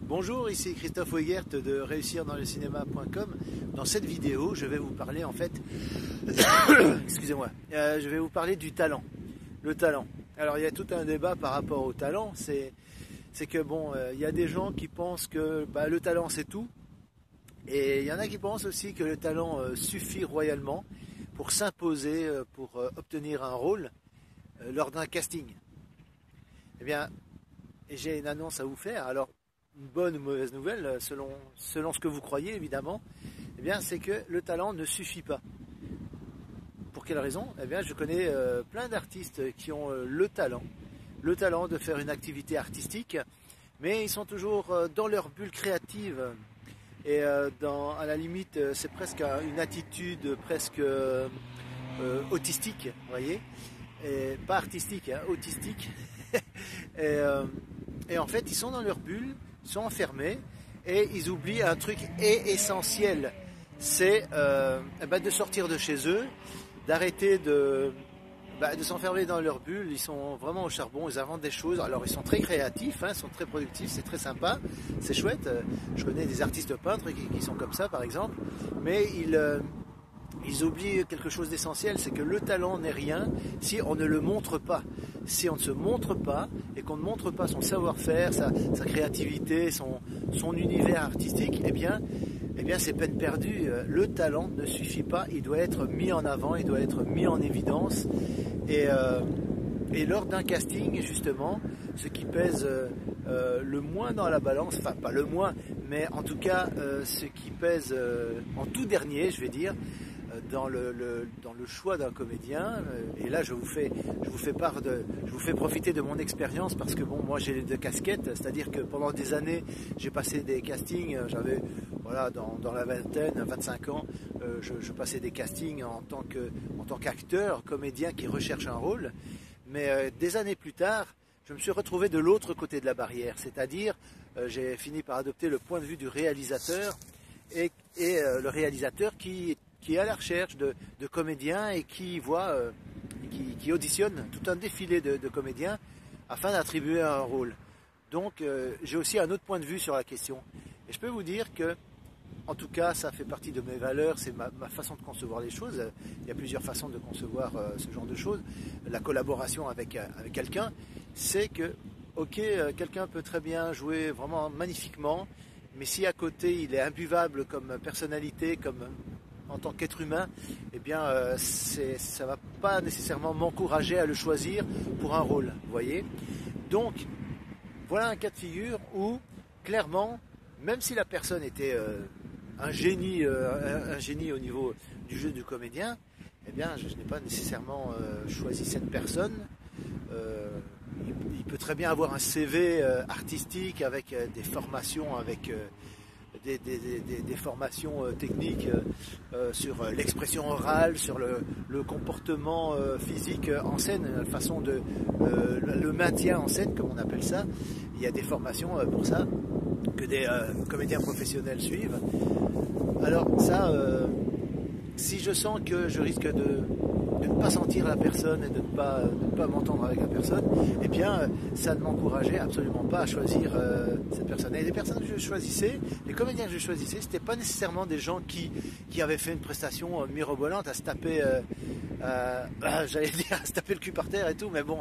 Bonjour, ici Christophe Weigert de réussirdanslecinema.com. Dans cette vidéo, je vais vous parler en fait, excusez-moi, je vais vous parler du talent. Le talent. Alors il y a tout un débat par rapport au talent. C'est que bon, il y a des gens qui pensent que le talent c'est tout, et il y en a qui pensent aussi que le talent suffit royalement pour s'imposer, pour obtenir un rôle lors d'un casting. Eh bien, j'ai une annonce à vous faire. Alors, une bonne ou mauvaise nouvelle, selon ce que vous croyez évidemment, eh bien, c'est que le talent ne suffit pas. Pour quelle raison? Eh bien, je connais plein d'artistes qui ont le talent de faire une activité artistique, mais ils sont toujours dans leur bulle créative et à la limite, c'est presque une attitude presque autistique, vous voyez, et pas artistique, hein, autistique. Et en fait, ils sont dans leur bulle, ils sont enfermés et ils oublient un truc essentiel, c'est de sortir de chez eux, d'arrêter de s'enfermer dans leur bulle. Ils sont vraiment au charbon, ils inventent des choses. Alors ils sont très créatifs, hein, ils sont très productifs, c'est très sympa, c'est chouette. Je connais des artistes peintres qui sont comme ça par exemple, mais ils oublient quelque chose d'essentiel, c'est que le talent n'est rien si on ne le montre pas. Si on ne se montre pas et qu'on ne montre pas son savoir-faire, sa créativité, son univers artistique, eh bien c'est peine perdue. Le talent ne suffit pas, il doit être mis en avant, il doit être mis en évidence. Et lors d'un casting, justement, ce qui pèse le moins dans la balance, enfin pas le moins, mais en tout cas ce qui pèse en tout dernier, je vais dire, dans le choix d'un comédien, et là je vous fais profiter de mon expérience parce que bon, moi j'ai les deux casquettes, c'est-à-dire que pendant des années j'ai passé des castings, j'avais dans la vingtaine, 25 ans, je passais des castings en tant qu'acteur, comédien qui recherche un rôle, mais des années plus tard, je me suis retrouvé de l'autre côté de la barrière, c'est-à-dire j'ai fini par adopter le point de vue du réalisateur et le réalisateur qui est à la recherche de comédiens et qui auditionne tout un défilé de comédiens afin d'attribuer un rôle. Donc j'ai aussi un autre point de vue sur la question. Et je peux vous dire que, en tout cas, ça fait partie de mes valeurs, c'est ma façon de concevoir les choses. Il y a plusieurs façons de concevoir ce genre de choses. La collaboration avec quelqu'un, c'est que, ok, quelqu'un peut très bien jouer vraiment magnifiquement, mais si à côté il est imbuvable comme personnalité, en tant qu'être humain, eh bien, ça ne va pas nécessairement m'encourager à le choisir pour un rôle, vous voyez. Donc, voilà un cas de figure où, clairement, même si la personne était un génie au niveau du jeu du comédien, eh bien, je n'ai pas nécessairement choisi cette personne. Il peut très bien avoir un CV artistique avec des formations, avec des formations techniques sur l'expression orale, sur le comportement physique en scène, la façon le maintien en scène, comme on appelle ça. Il y a des formations pour ça que des comédiens professionnels suivent. Alors ça, si je sens que je risque de ne pas sentir la personne et de ne pas m'entendre avec la personne, eh bien ça ne m'encourageait absolument pas à choisir cette personne. Et les personnes que je choisissais, les comédiens que je choisissais, c'était pas nécessairement des gens qui avaient fait une prestation mirobolante à se taper, j'allais dire à se taper le cul par terre et tout, mais bon,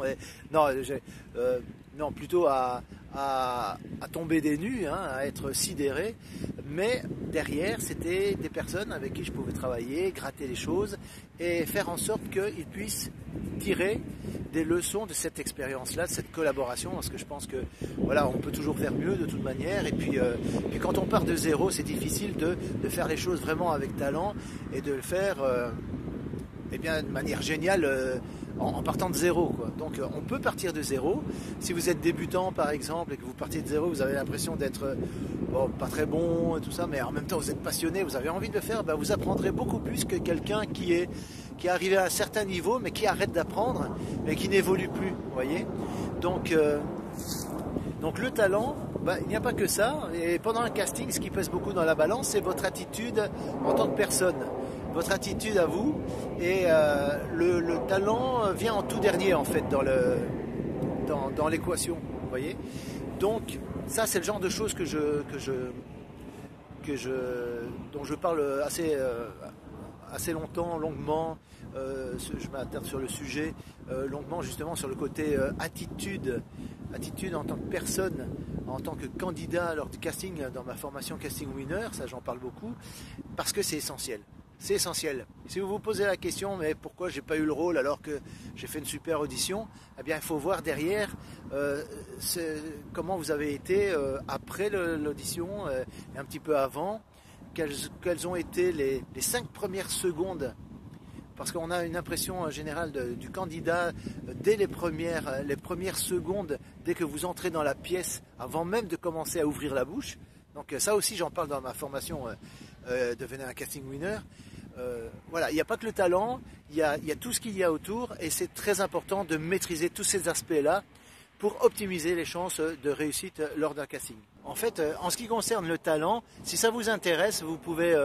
non, plutôt à tomber des nues, hein, à être sidéré, mais derrière c'était des personnes avec qui je pouvais travailler, gratter les choses et faire en sorte qu'ils puissent tirer des leçons de cette expérience-là, de cette collaboration, parce que je pense que voilà, on peut toujours faire mieux de toute manière, et puis quand on part de zéro, c'est difficile de faire les choses vraiment avec talent et de le faire de manière géniale en partant de zéro, quoi. Donc on peut partir de zéro. Si vous êtes débutant par exemple et que vous partez de zéro, vous avez l'impression d'être pas très bon et tout ça, mais en même temps vous êtes passionné, vous avez envie de le faire, vous apprendrez beaucoup plus que quelqu'un qui est arrivé à un certain niveau mais qui arrête d'apprendre mais qui n'évolue plus, vous voyez. Donc le talent, il n'y a pas que ça, et pendant un casting, ce qui pèse beaucoup dans la balance, c'est votre attitude en tant que personne, votre attitude à vous, et le talent vient en tout dernier en fait dans l'équation, vous voyez. Donc Ça, c'est le genre de choses dont je parle assez longtemps, longuement. Je m'attarde sur le sujet longuement, justement sur le côté attitude en tant que personne, en tant que candidat lors du casting dans ma formation Casting Winner. Ça, j'en parle beaucoup parce que c'est essentiel. C'est essentiel. Si vous vous posez la question, mais pourquoi j'ai pas eu le rôle alors que j'ai fait une super audition, eh bien, il faut voir derrière comment vous avez été après l'audition et un petit peu avant. Quelles ont été les 5 premières secondes, parce qu'on a une impression générale du candidat dès les premières secondes, dès que vous entrez dans la pièce, avant même de commencer à ouvrir la bouche. Donc ça aussi, j'en parle dans ma formation Devenir un casting winner. Voilà, il n'y a pas que le talent, il y a tout ce qu'il y a autour, et c'est très important de maîtriser tous ces aspects-là pour optimiser les chances de réussite lors d'un casting. En fait, en ce qui concerne le talent, si ça vous intéresse, vous pouvez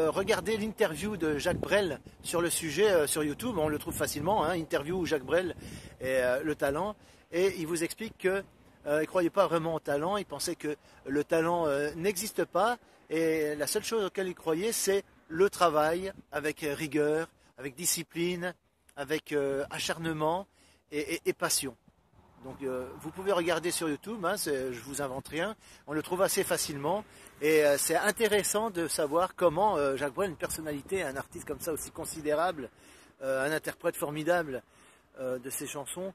regarder l'interview de Jacques Brel sur le sujet sur YouTube. On le trouve facilement, hein, interview où Jacques Brel et le talent. Et il vous explique qu'il ne croyait pas vraiment au talent, il pensait que le talent n'existe pas. Et la seule chose auquel il croyait, c'est le travail avec rigueur, avec discipline, avec acharnement et passion. Donc vous pouvez regarder sur YouTube, hein, je vous invente rien, on le trouve assez facilement. Et c'est intéressant de savoir comment Jacques Brel, une personnalité, un artiste comme ça aussi considérable, un interprète formidable de ses chansons,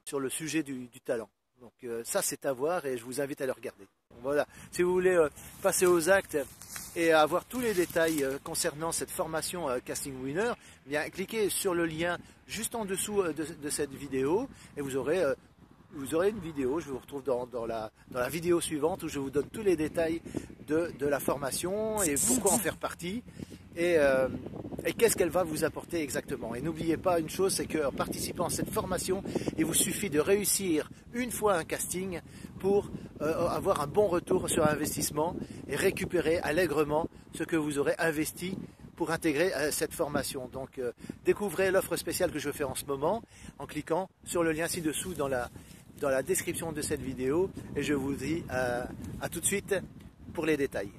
sur le sujet du talent. Donc ça, c'est à voir et je vous invite à le regarder. Donc, voilà, si vous voulez passer aux actes et avoir tous les détails concernant cette formation Casting Winner, eh bien, cliquez sur le lien juste en dessous de cette vidéo et vous aurez une vidéo. Je vous retrouve dans la vidéo suivante où je vous donne tous les détails de la formation et pourquoi en faire partie. Et qu'est-ce qu'elle va vous apporter exactement. Et n'oubliez pas une chose, c'est qu'en participant à cette formation, il vous suffit de réussir une fois un casting pour avoir un bon retour sur investissement et récupérer allègrement ce que vous aurez investi pour intégrer cette formation. Donc découvrez l'offre spéciale que je fais en ce moment en cliquant sur le lien ci-dessous dans la description de cette vidéo et je vous dis à tout de suite pour les détails.